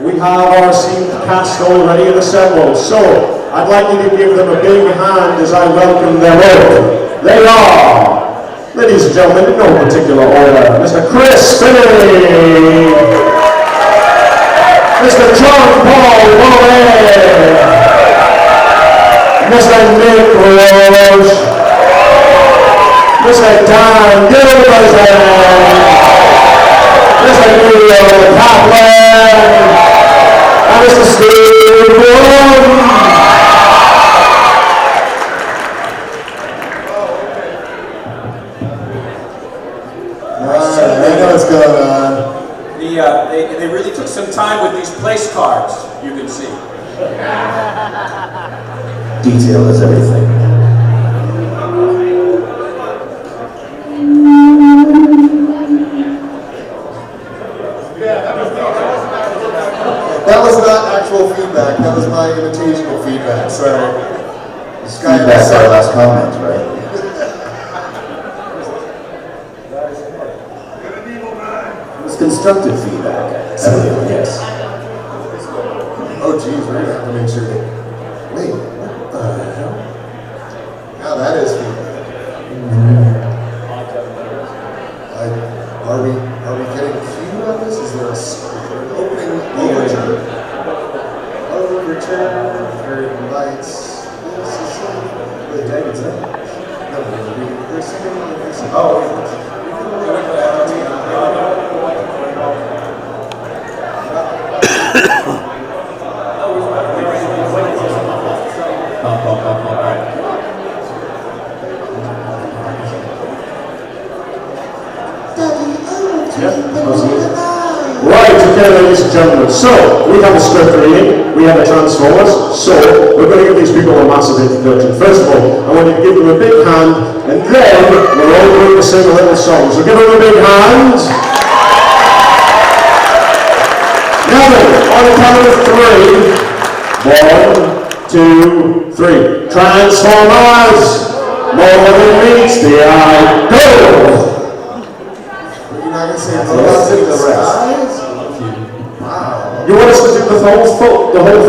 We have our esteemed cast already assembled, so I'd like you to give them a big hand as I welcome them all. They are, ladies and gentlemen, in no particular order, Mr. Chris Finney, Mr. John-Paul Bove, Mr. Nick Roche, Mr. Dan Gilvezan, Mr. Kaplan, and Mr. Steve Blum. Alright, I know what's going on. They really took some time with these place cards, you can see. Detail is everything. That was not actual feedback, that was my invitational feedback, sorry. Feedback's our last comment, right? It was constructive feedback, yes. Oh geez, we're gonna have to make sure that... Wait, what the hell? Now that is feedback. Are we getting cue on this? Is there an opening overture? Overture, lights. Wait, David's in. No, we're singing. Oh, Right, okay, ladies and gentlemen. So, we have a script reading, we have a Transformers, so we're going to give these people a massive introduction. First of all, I want you to give them a big hand, and then we're all going to sing a little song. So give them a big hand. Now then, on the count of three. 1, 2, 3. Transformers! More than meets the eye. Go! Wow. You want us to do the whole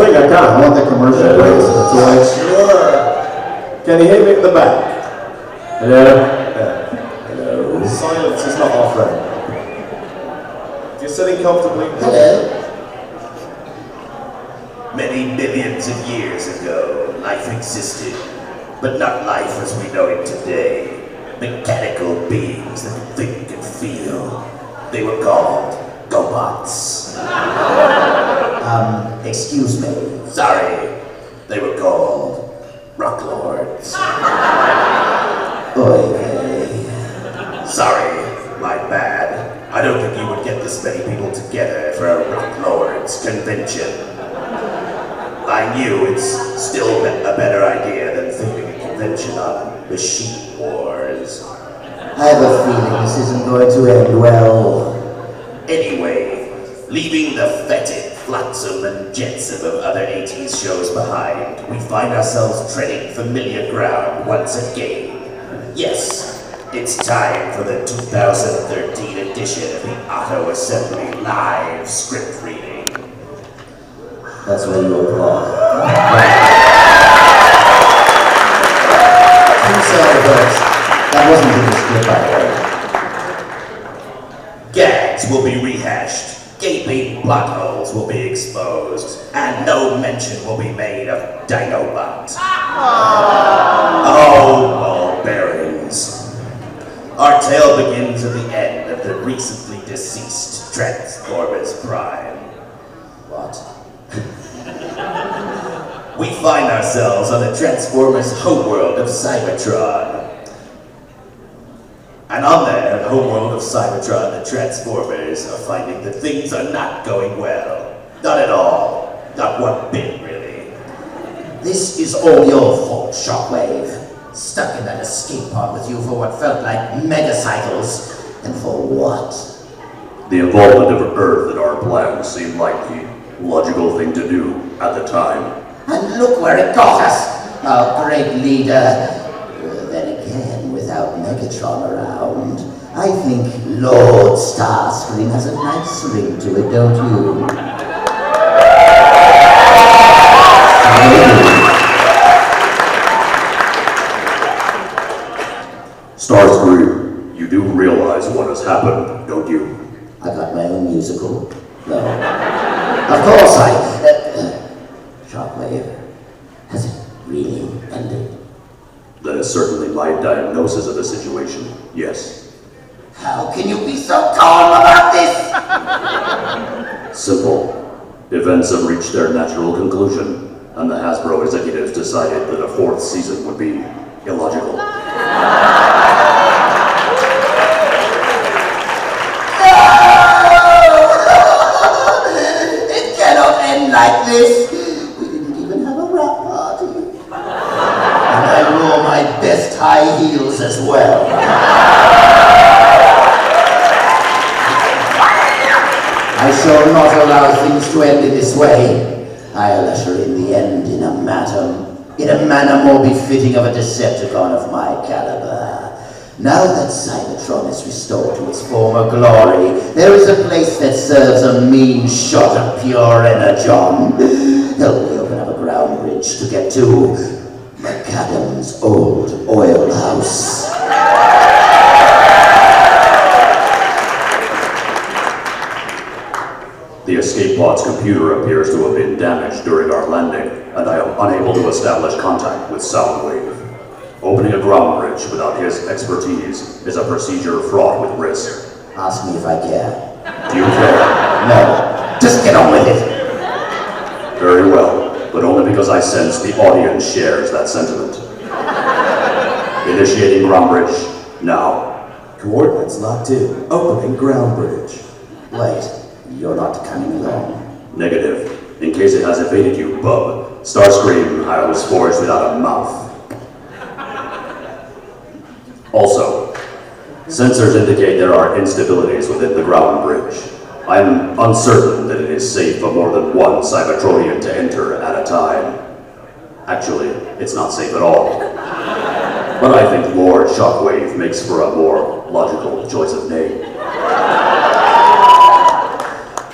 thing? I can't. I want the commercial breaks. That's Sure. Can you hear me at the back? Hello? Hello. Silence is not off right. If you're sitting comfortably. Hello. Many millions of years ago, life existed, but not life as we know it today. Mechanical beings that could think and feel. They were called GoBots. Excuse me. Sorry, they were called Rock Lords. Oy vey. Sorry, my bad. I don't think you would get this many people together for a Rock Lords convention. I knew it's still a better idea than thinking a convention on machine wars. I have a feeling this isn't going to end well. Anyway, leaving the fetid flotsam and jetsam of other 80s shows behind, we find ourselves treading familiar ground once again. Yes, it's time for the 2013 edition of the Auto Assembly Live script reading. That's where you applaud. That wasn't in the script, by the way. Gags will be rehashed, gaping plot holes will be exposed, and no mention will be made of Dinobot. Oh, ball bearings. Our tale begins at the end of the recently deceased Transformers Prime. What? We find ourselves on the Transformers homeworld of Cybertron. And on there, the homeworld of Cybertron, the Transformers are finding that things are not going well. Not at all. Not one bit, really. This is all your fault, Shockwave. Stuck in that escape pod with you for what felt like megacycles. And for what? The involvement of Earth in our plans seemed like the logical thing to do at the time. And look where it got us, our great leader. Then again, without Megatron around, I think Lord Starscream has a nice ring to it, don't you? Starscream, you do realize what has happened, don't you? I got my own musical? No. Of course Shockwave, has it really ended? That is certainly my diagnosis of the situation, yes. How can you be so calm about this? Simple. Events have reached their natural conclusion, and the Hasbro executives decided that a fourth season would be illogical. It cannot end like this. We didn't even have a wrap party. And I wore my best high heels as well. I shall not allow things to end in this way. I'll usher in the end in a manner more befitting of a Decepticon of my caliber. Now that Cybertron is restored to its former glory, there is a place that serves a mean shot of pure energon. Help me open up a ground bridge to get to McAdam's old oil house. The escape pod's computer appears to have been damaged during our landing, and I am unable to establish contact with Soundwave. Opening a ground bridge without his expertise is a procedure fraught with risk. Ask me if I care. Do you care? No. Just get on with it. Very well, but only because I sense the audience shares that sentiment. Initiating ground bridge now. Coordinates locked in. Opening ground bridge. Wait, you're not coming along. Negative. In case it has evaded you, bub. Starscream, I was forged without a mouth. Also, sensors indicate there are instabilities within the ground bridge. I am uncertain that it is safe for more than one Cybertronian to enter at a time. Actually, it's not safe at all. But I think Lord Shockwave makes for a more logical choice of name.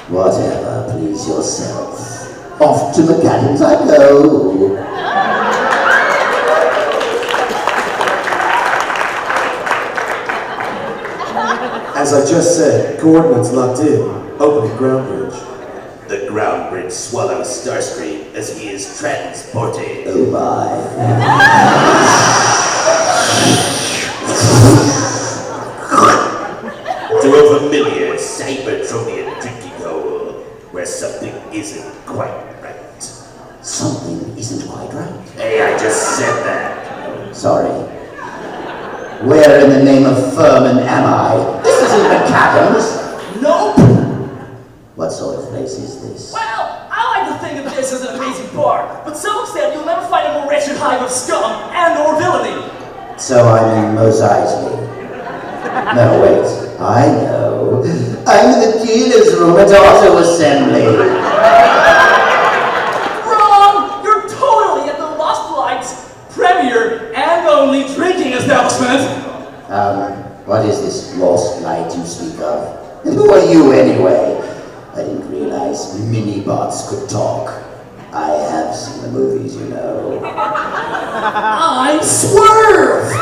Whatever, please yourself. Off to McAdams I go. As I just said, coordinates locked in. Opening ground bridge. The ground bridge swallows Starscream as he is transported. Oh my. To a familiar Cybertronian drinking hole where something isn't quite right. Something isn't quite right. Hey, I just said that. Sorry. Where in the name of Furman am I? This isn't McAdams. Nope! What sort of place is this? Well, I like to think of this as an amazing bar, but some extent you'll never find a more wretched hive of scum and or villainy. So I'm in Mos Eisley. No, wait. I know. I'm in the dealer's room at Auto Assembly. Wrong! You're totally at the Lost Lights premier and only drinking establishment. What is this lost light you speak of? And who are you anyway? I didn't realize mini-bots could talk. I have seen the movies, you know. I'm Swerve!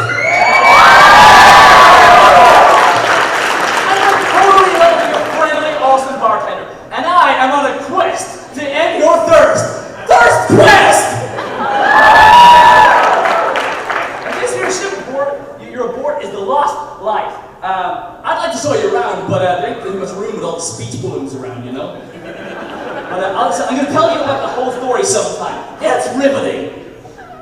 I'm a totally lovely, friendly, awesome bartender, and I am on a quest to end your thirst. Thirst quest! This here ship aboard, your abort is the Lost Light. I'd like to show you around, but there ain't too much room with all the speech balloons around, you know? But I'm going to tell you about the whole story sometime. It's riveting.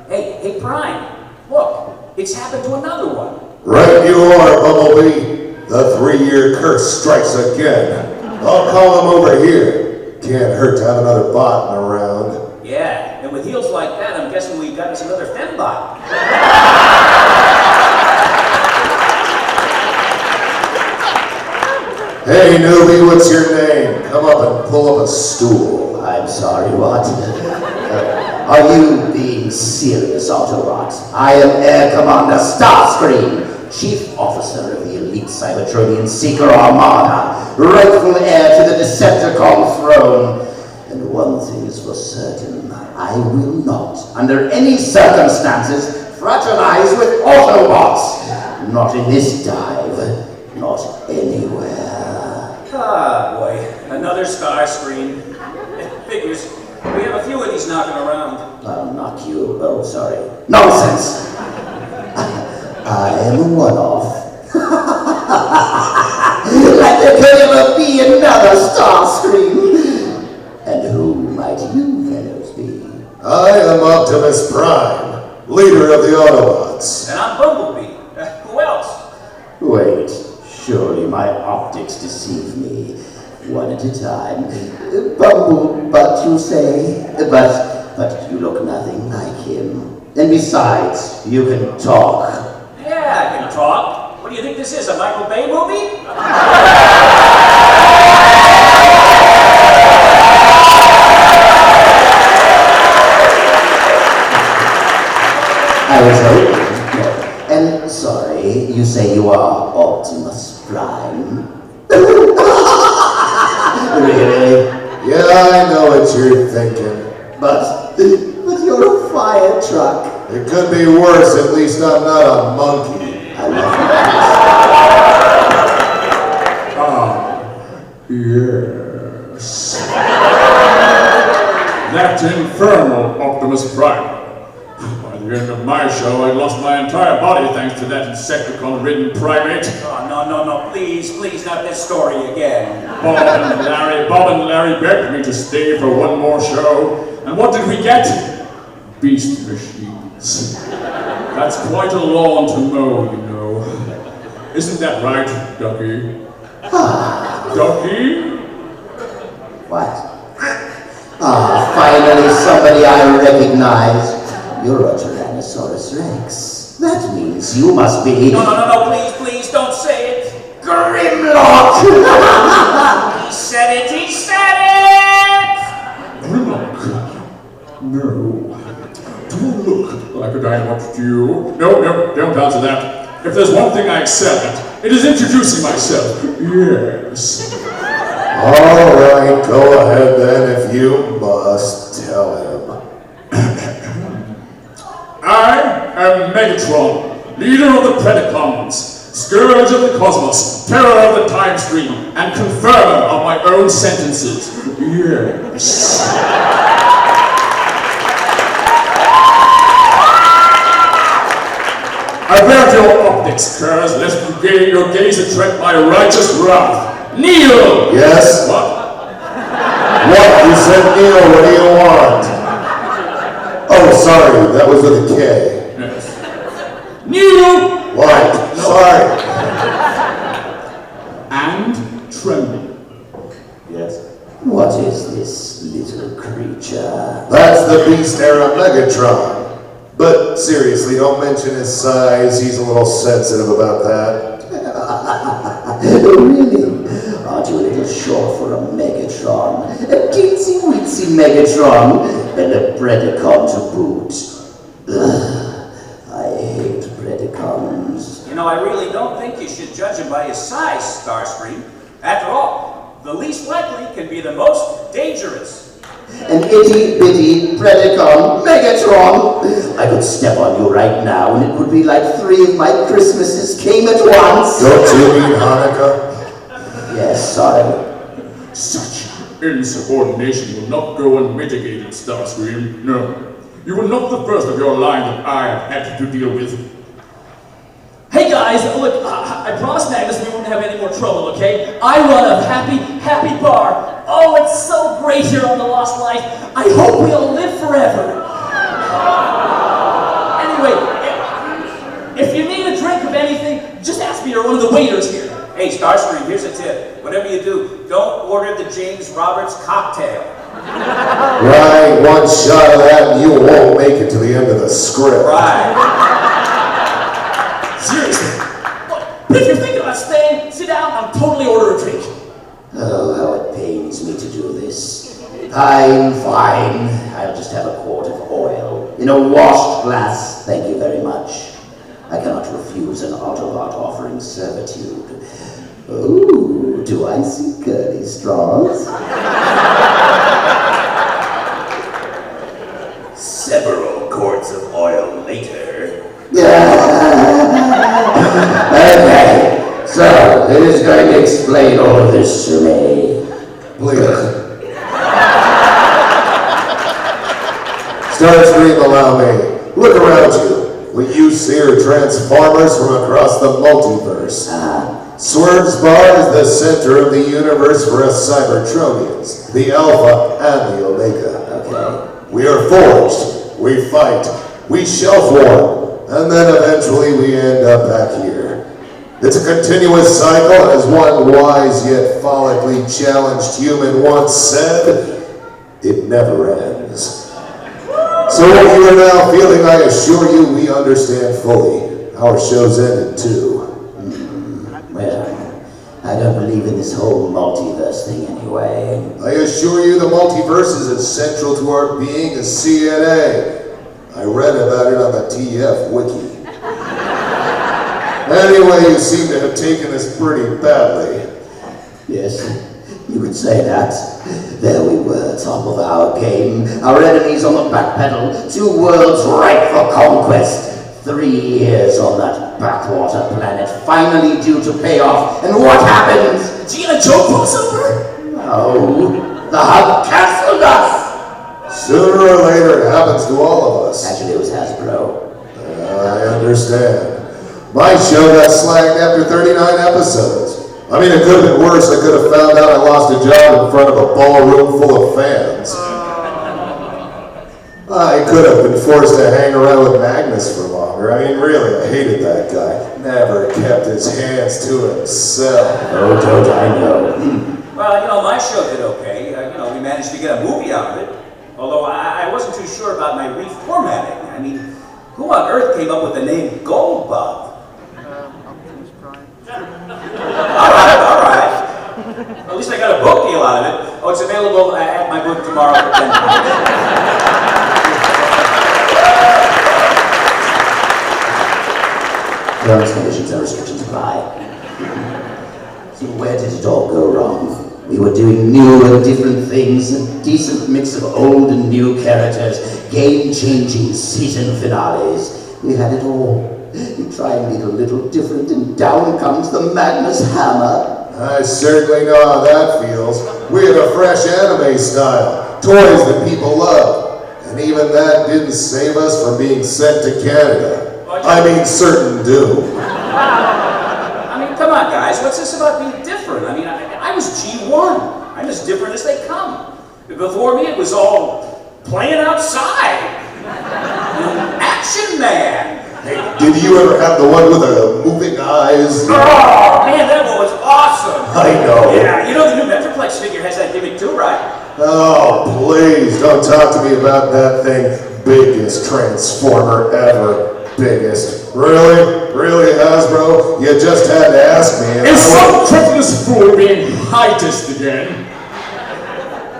Hey, Prime, look, it's happened to another one. Right you are, Bumblebee. The 3-year curse strikes again. I'll call him over here. Can't hurt to have another bot around. Yeah, and with heels like that, I'm guessing we got us another fembot. Hey, newbie, what's your name? Come up and pull up a stool. I'm sorry, what? Are you being serious, Autobot? I am Air Commander Starscream, Chief Officer of the elite Cybertronian Seeker Armada, rightful heir to the Decepticon throne. And one thing is for certain, I will not, under any circumstances, fraternize with Autobots. Not in this dive, not anywhere. Ah, boy, another Starscream. Figures, we have a few of these knocking around. I'll knock you, oh, sorry. Nonsense! I am a one-off. Like there could ever be another Starscream. And who might you fellows be? I am Optimus Prime, leader of the Autobots. And I'm Bumblebee. Who else? Wait, surely my optics deceive me. One at a time. Bumblebutt, you say? But you look nothing like him. And besides, you can talk. Yeah, I can talk. What do you think this is, a Michael Bay movie? I was hoping. No. And sorry, you say you are Optimus Prime? Really? Yeah, I know what you're thinking. But you're a fire truck. It could be worse, at least I'm not a monkey. I love Yes. That infernal Optimus Prime. By the end of my show, I lost my entire body thanks to that Insecticon-ridden primate. Oh, no, please, not this story again. Bob and Larry begged me to stay for one more show. And what did we get? Beast machines. That's quite a lawn to mow, you know. Isn't that right, Ducky? Ducky? What? Ah, finally somebody I recognize. You're a Tyrannosaurus Rex. That means you must be... No, please, don't say it. Grimlock! He said it! Grimlock? No. Do I look like a Dinobot to you? No, don't answer that. If there's one thing I excel at, it is introducing myself. Yes. All right, go ahead then if you must tell him. I am Megatron, leader of the Predacons, scourge of the cosmos, terror of the time stream, and confirmer of my own sentences. Yes. Avert your optics, curs, lest your gaze attract my righteous wrath. Kneel! Yes? What? What? You said Neil, what do you want? Oh, sorry, that was with a K. Yes. Kneel! What? Sorry. And tremble. Yes. What is this little creature? That's the Beast era Megatron. But seriously, don't mention his size. He's a little sensitive about that. Really? Aren't you a little short for a Megatron? A teensy-weensy Megatron, and a Predacon to boot. Ugh, I hate Predacons. You know, I really don't think you should judge him by his size, Starscream. After all, the least likely can be the most dangerous. An itty-bitty Predacon Megatron! I could step on you right now, and it would be like 3 of my Christmases came at once. Don't you mean Hanukkah? Yes, sorry. Such insubordination will not go unmitigated, Starscream. No. You were not the first of your line that I have had to deal with. Hey guys, look, I promised Magnus we wouldn't have any more trouble, okay? I run a happy bar. Oh, it's so great here on The Lost Life. I hope we all live forever. Anyway, if you need a drink of anything, just ask me or one of the waiters here. Hey, Starscream, here's a tip. Whatever you do, don't order the James Roberts cocktail. Right, one shot of that and you won't make it to the end of the script. Right. Seriously. Look, if you're thinking about staying, sit down, I'll totally order a drink. Oh, how it pains me to do this. Fine. I'll just have a quart of oil. In a washed glass, thank you very much. I cannot refuse an Autobot offering servitude. Oh, do I see curly straws? Starscream, allow me. Look around you. What you see are transformers from across the multiverse. Swerve's Bar is the center of the universe for us Cybertronians, the Alpha and the Omega. Okay. We are forged, we fight, we shelf war, and then eventually we end up back here. It's a continuous cycle, and as one wise yet follically challenged human once said, it never ends. So what you are now feeling, I assure you, we understand fully. Our show's ended too. Well, I don't believe in this whole multiverse thing anyway. I assure you the multiverse is as central to our being as CNA. I read about it on the TF wiki. Anyway, you seem to have taken this pretty badly. Yes, you could say that. There we were, top of our game. Our enemies on the back pedal. 2 worlds ripe for conquest. 3 years on that backwater planet, finally due to pay off. And what happens? G.I. Joe crossover? No, the hub canceled us. Sooner or later, it happens to all of us. Actually, it was Hasbro. I understand. My show got slagged after 39 episodes. I mean, it could have been worse. I could have found out I lost a job in front of a ballroom full of fans. I could have been forced to hang around with Magnus for longer. I mean, really, I hated that guy. Never kept his hands to himself. Oh, don't I know. Well, my show did okay. We managed to get a movie out of it. Although I wasn't too sure about my reformatting. I mean, who on earth came up with the name Goldbug? Optimus Prime. All right. Well, at least I got a book deal out of it. Oh, it's available at my booth tomorrow for $10. Terms, conditions, and restrictions apply. So where did it all go wrong? We were doing new and different things, a decent mix of old and new characters, game-changing season finales. We had it all. We try and be a little different, and down comes the Magnus hammer. I certainly know how that feels. We had a fresh anime style, toys that people love, and even that didn't save us from being sent to Canada. I mean, certain do. I mean, come on, guys. What's this about being different? I mean, I was G1. I'm as different as they come. Before me, it was all playing outside. Action Man. Hey, did you ever have the one with the moving eyes? Oh, man, that one was awesome. I know. Yeah, the new Metroplex figure has that gimmick too, right? Oh, please, don't talk to me about that thing. Biggest Transformer ever. Biggest. Really? Really, Hasbro? You just had to ask me. Is some treacherous fool being heightest again?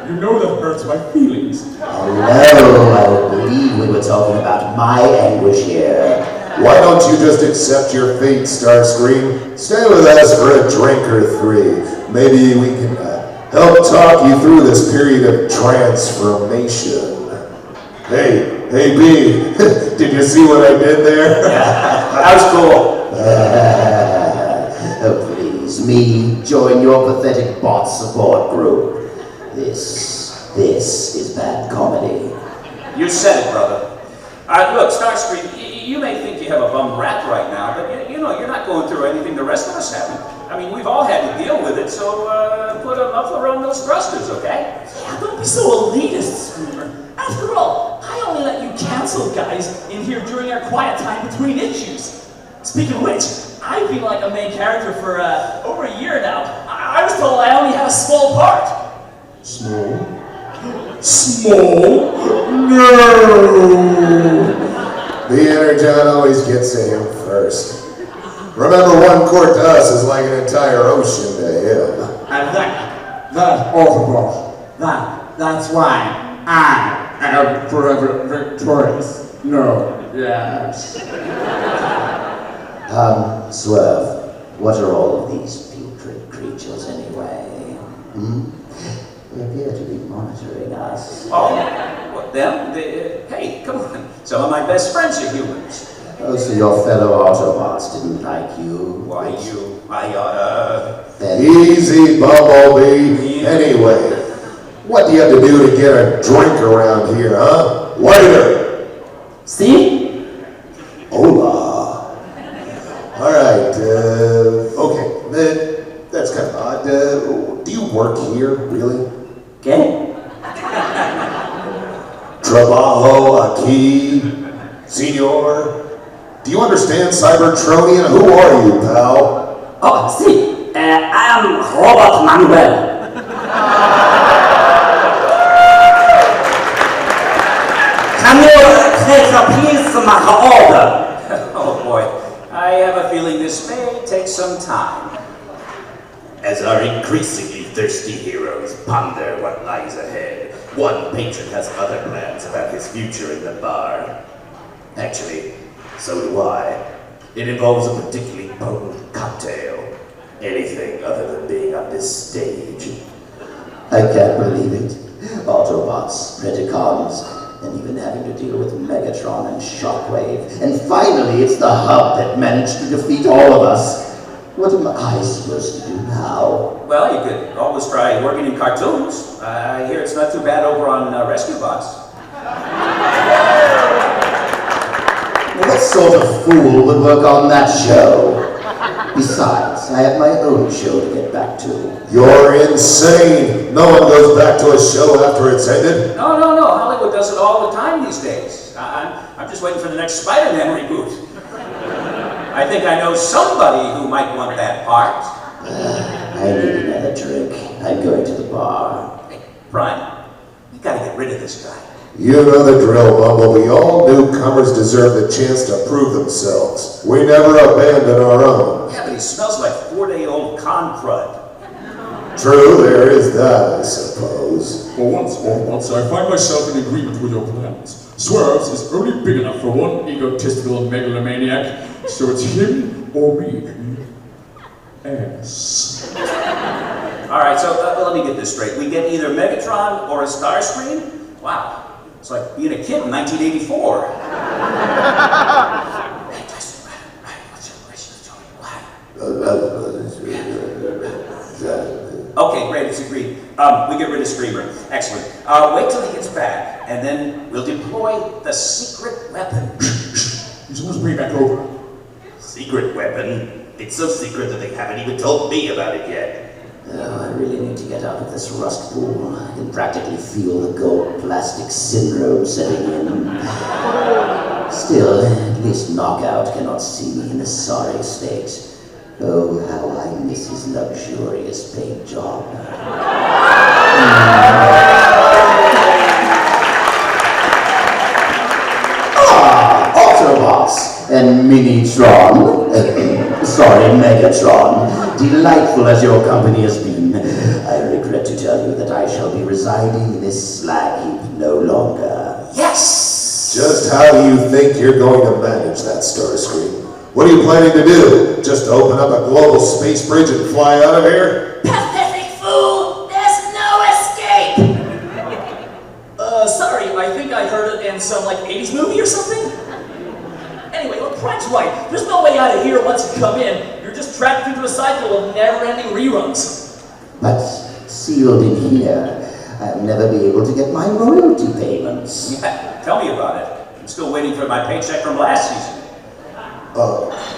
You know that hurts my feelings. Oh no, I don't believe we were talking about my anguish here. Why don't you just accept your fate, Starscream? Stay with us for a drink or 3. Maybe we can help talk you through this period of transformation. Hey, B, did you see what I did there? That was cool. Oh, please, me join your pathetic bot support group. This is bad comedy. You said it, brother. Look, Starscream, you may think you have a bum rap right now, but you're not going through anything the rest of us haven't. I mean, we've all had to deal with it, so put a muffler on those thrusters, okay? Yeah, don't be so elitist, Screamer. After all, I only let you cancel guys in here during our quiet time between issues. Speaking of which, I've been like a main character for over a year now. I was told I only had a small part. Small? Small? No! The Energon always gets to him first. Remember, 1 quart to us is like an entire ocean to him. And that Autobot, that's why I am forever victorious. No, yes. Swerve, what are all of these putrid creatures anyway? They appear to be monitoring us. Oh, what, them? Hey, come on. Some of my best friends are humans. Oh, so your fellow Autobots didn't like you? Why, Easy, Bumblebee. Anyway, What do you have to do to get a drink around here, huh? Waiter! See? Hola. All right, okay, that's kind of odd. Do you work here, really? ¿Qué? Trabajo aquí, senor. Do you understand Cybertronian? Who are you, pal? Oh, sí. I am Robert Manuel. Can you please make order? Oh boy, I have a feeling this may take some time. As our increasingly thirsty heroes ponder what lies ahead, one patron has other plans about his future in the bar. Actually, so do I. It involves a particularly potent cocktail. Anything other than being on this stage. I can't believe it. Autobots, Predacons, and even having to deal with Megatron and Shockwave. And finally, it's the Hub that managed to defeat all of us. What am I supposed to do now? Well, you could always try working in cartoons. I hear it's not too bad over on Rescue Bots. What sort of fool would work on that show? Besides, I have my own show to get back to. You're insane! No one goes back to a show after it's ended. No. Hollywood does it all the time these days. I'm just waiting for the next Spider-Man reboot. I think I know somebody who might want that part. I need another drink. I'm going to the bar. Hey, Prime, you gotta get rid of this guy. You know the drill, Bumblebee. All newcomers deserve the chance to prove themselves. We never abandon our own. Yeah, but he smells like 4-day-old con crud. True, there is that, I suppose. For once, I find myself in agreement with your plans. Swerves is only big enough for one egotistical megalomaniac, so it's him or me. Ass. Alright, so let me get this straight. We get either Megatron or a Starscream? Wow. It's like being a kid in 1984. Hey, Tyson, what's your question? Okay, great, it's agreed. We get rid of Screamer. Excellent. Wait till he gets back, and then we'll deploy the secret weapon. He's almost bring back over. Secret weapon? It's so secret that they haven't even told me about it yet. Oh, I really need to get out of this rust pool. I can practically feel the gold plastic syndrome setting in. Still, at least Knockout cannot see me in this sorry state. Oh, how I miss his luxurious paint job. Autobots and Minitron. Sorry, Megatron. Delightful as your company has been, I regret to tell you that I shall be residing in this slag heap no longer. Yes! Just how do you think you're going to manage that, Starscream? What are you planning to do? Just open up a global space bridge and fly out of here? Pathetic fool! There's no escape! Sorry, I think I heard it in some, 80s movie or something? Anyway, look, Prime's right. There's no way out of here once you come in. You're just trapped into a cycle of never-ending reruns. But sealed in here, I'll never be able to get my royalty payments. Yeah, tell me about it. I'm still waiting for my paycheck from last season.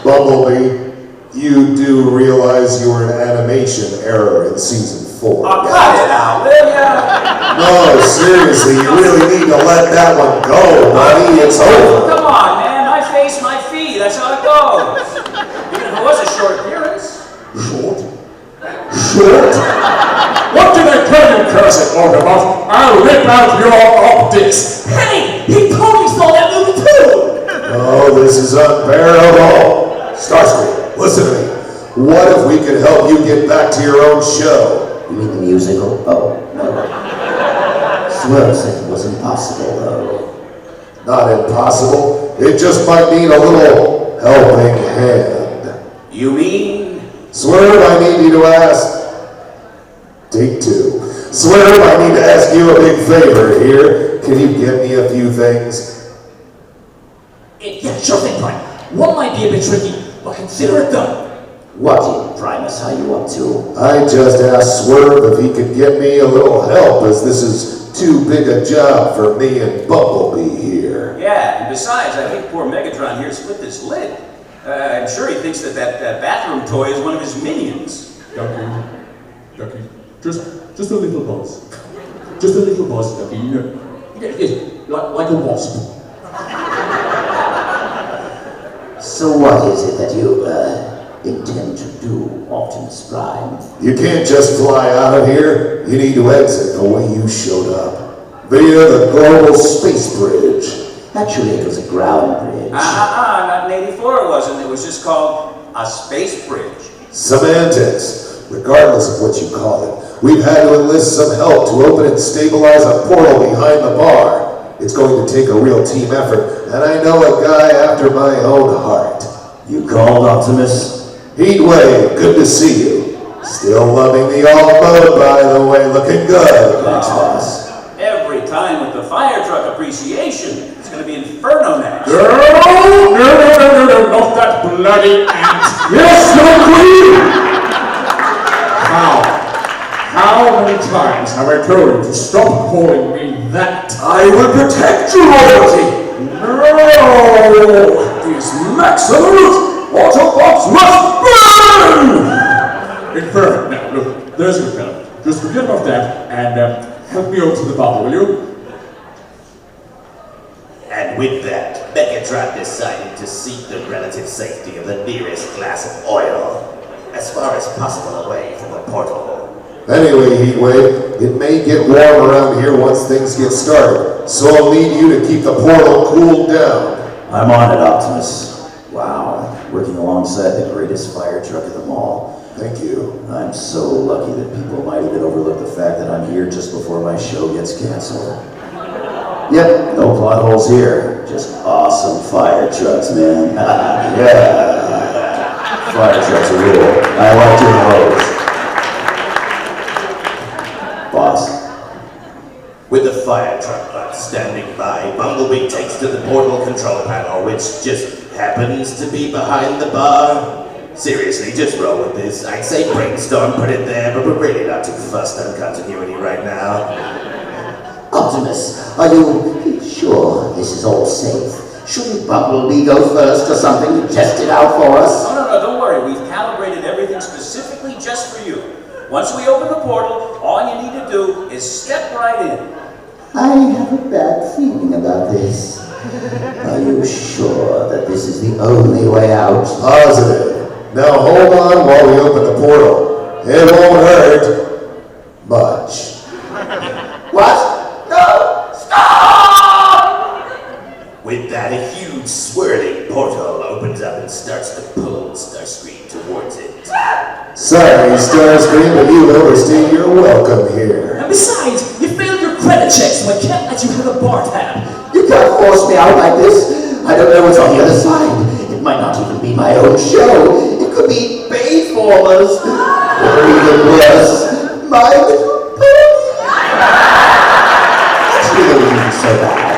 Bumblebee, you do realize you were an animation error in season 4. Oh, cut it out, will ya? No, seriously, you really need to let that one go, buddy. It's over. Come on, man. My face, my fee. That's how it goes. Even if it was a short appearance. Short? What did I tell you, cursed Autobot? I'll rip out your optics! Hey! He totally saw that movie too! Oh, this is unbearable. Starscream, listen to me. What if we could help you get back to your own show? You mean the musical? Oh, no. Swerve said it was impossible, though. Not impossible. It just might need a little helping hand. You mean? Swerve, I need you to ask. Take 2. Swerve, I need to ask you a big favor here. Can you get me a few things? Yeah, sure thing, Prime. One might be a bit tricky, but consider it done. What in Primus are you up to? I just asked Swerve if he could get me a little help, as this is too big a job for me and Bumblebee here. Yeah, and besides, I think poor Megatron here slipped his lid. I'm sure he thinks that bathroom toy is one of his minions. Ducky, just a little buzz. Just a little buzz, Ducky. Yes, like a wasp. So what is it that you, intend to do, Optimus Prime? You can't just fly out of here. You need to exit the way you showed up. Via the global space bridge. Actually, it was a ground bridge. Not in 84 it wasn't. It was just called a space bridge. Semantics. Regardless of what you call it, we've had to enlist some help to open and stabilize a portal behind the bar. It's going to take a real team effort, and I know a guy after my own heart. You called, Optimus? Heatwave, good to see you. Still loving the alt mode, by the way, looking good. Thanks, boss. Every time with the fire truck appreciation, it's going to be Inferno next. No, not that bloody ant. Yes, your queen! How many times have I told you to stop calling me that? I will protect you, royalty! No! These Maximus Autobots must burn! Inferno. Now, look, there's a good fellow. Just forget about that and help me over to the bottle, will you? And with that, Megatron decided to seek the relative safety of the nearest glass of oil, as far as possible away from the portal. Anyway, Heatwave, it may get warm around here once things get started, so I'll need you to keep the portal cooled down. I'm on it, Optimus. Wow, working alongside the greatest fire truck of them all. Thank you. I'm so lucky that people might even overlook the fact that I'm here just before my show gets canceled. Yep, no plot holes here. Just awesome fire trucks, man. Yeah. Fire trucks are rule. I like doing those. Boss. With the fire truck standing by, Bumblebee takes to the portal control panel, which just happens to be behind the bar. Seriously, just roll with this. I'd say brainstorm, put it there, but we're really not too fussed on continuity right now. Optimus, are you sure this is all safe? Shouldn't Bumblebee go first or something to test it out for us? No, don't worry. We've calibrated everything specifically just for you. Once we open the portal, all you need to do is step right in. I have a bad feeling about this. Are you sure that this is the only way out? Positive. Now hold on while we open the portal. It won't hurt much. What? No! Stop! With that, a huge swirling portal opens up and starts to pull Starscream towards it. Sorry, Starscream, but you overstayed your welcome here. And besides, you failed your credit check, so I can't let you have a bar tab. You can't force me out like this. I don't know what's on the other side. It might not even be my own show. It could be Bayformers. Or even worse, my little pony. Actually, it wasn't even so bad.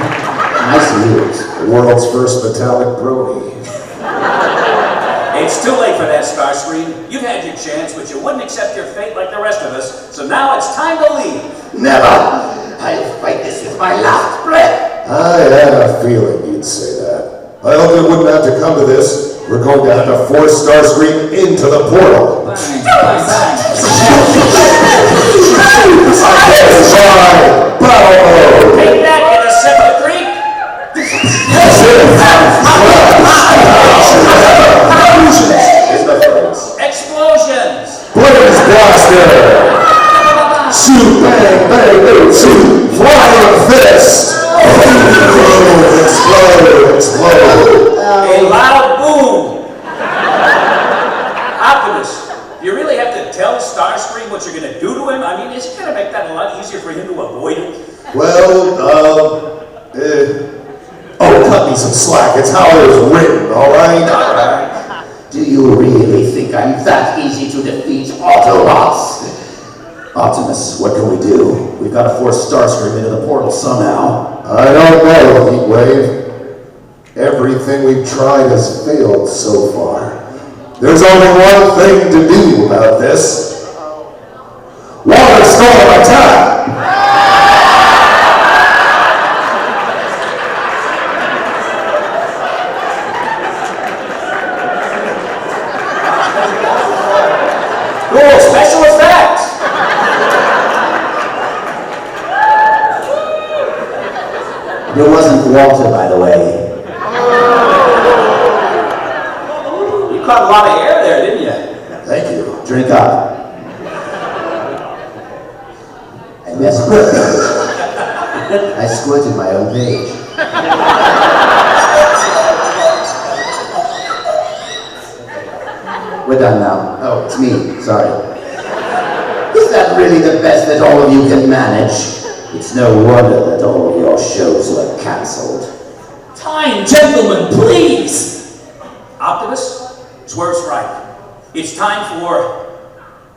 Nice news. The world's first metallic brony. It's too late for that, Starscream. You've had your chance, but you wouldn't accept your fate like the rest of us, so now it's time to leave. Never. I'll fight this with my last breath. I had a feeling you'd say that. I hope it wouldn't have to come to this. We're going to have to force Starscream into the portal. Battle mode! Take that, you deceptive freak! Explosions! Blaze Blaster! Shoot, bang, bang, boom, shoot! Flying Fist! Explode! A loud boom! Optimus, do you really have to tell Starscream what you're going to do to him? I mean, is it going to make that a lot easier for him to avoid it? Well, cut me some slack. It's how it was written, alright? Do you really think I'm that easy to defeat, Autobots? Optimus, what can we do? We've got to force Starscream into the portal somehow. I don't know, Heatwave. Everything we've tried has failed so far. There's only one thing to do about this. Water storm attack! Cool, special effects! There wasn't water, by the way. You caught a lot of air there, didn't you? Thank you. Drink up. I messed with it. I squirted my own page. We're done now. Oh, it's me. Sorry. Is that really the best that all of you can manage? It's no wonder that all of your shows were cancelled. Time, gentlemen, please! Optimus, Swerve's right. It's time for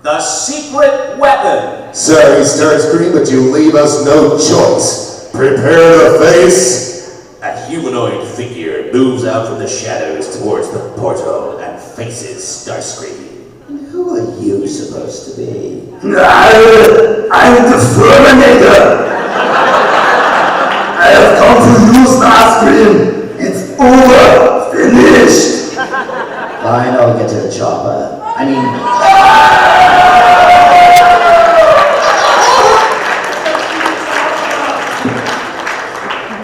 the secret weapon. Sorry, Starscream, but you leave us no choice. Prepare to face... A humanoid figure moves out from the shadows towards the portal and faces Starscream. And who are you supposed to be? I'm the Terminator! I have come to you, Starscream! It's over! Finished! Fine, I'll get to the chopper.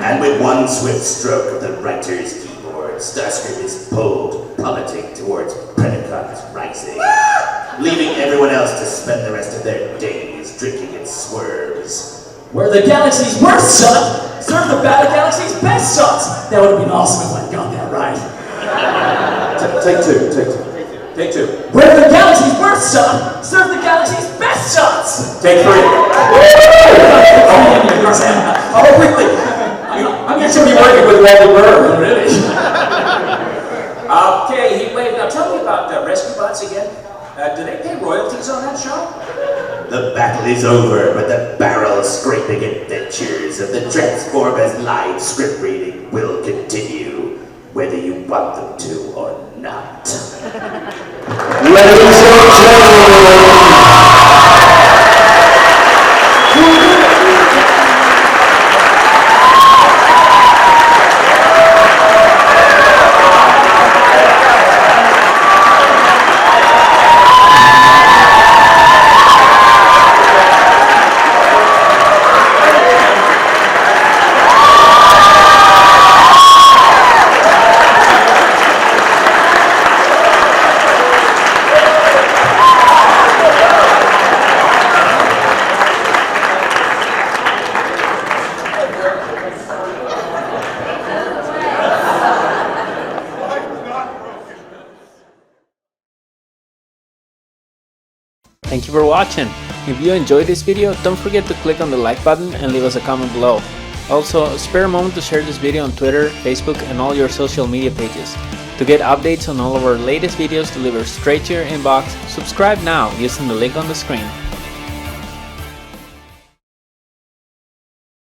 And with one swift stroke of the writer's keyboard, Starscream is pulled, plummeting towards Predacons rising, leaving everyone else to spend the rest of their days drinking its swerves. We're the galaxy's worst, son! Serve the bad galaxy's best shots! That would have been awesome if I got that right. Take two. Take two. We're the galaxy's worst, son! Serve the galaxy's best shots! Take three. Oh, quickly! You should be working with Walter Burr. Really? Okay, wait, now tell me about Rescue Bots again. Do they pay royalties on that show? The battle is over, but the barrel-scraping adventures of the Transformers live script reading will continue, whether you want them to or not. Ladies and Thank you for watching. If you enjoyed this video, don't forget to click on the like button and leave us a comment below. Also, spare a moment to share this video on Twitter, Facebook, and all your social media pages. To get updates on all of our latest videos delivered straight to your inbox, subscribe now using the link on the screen.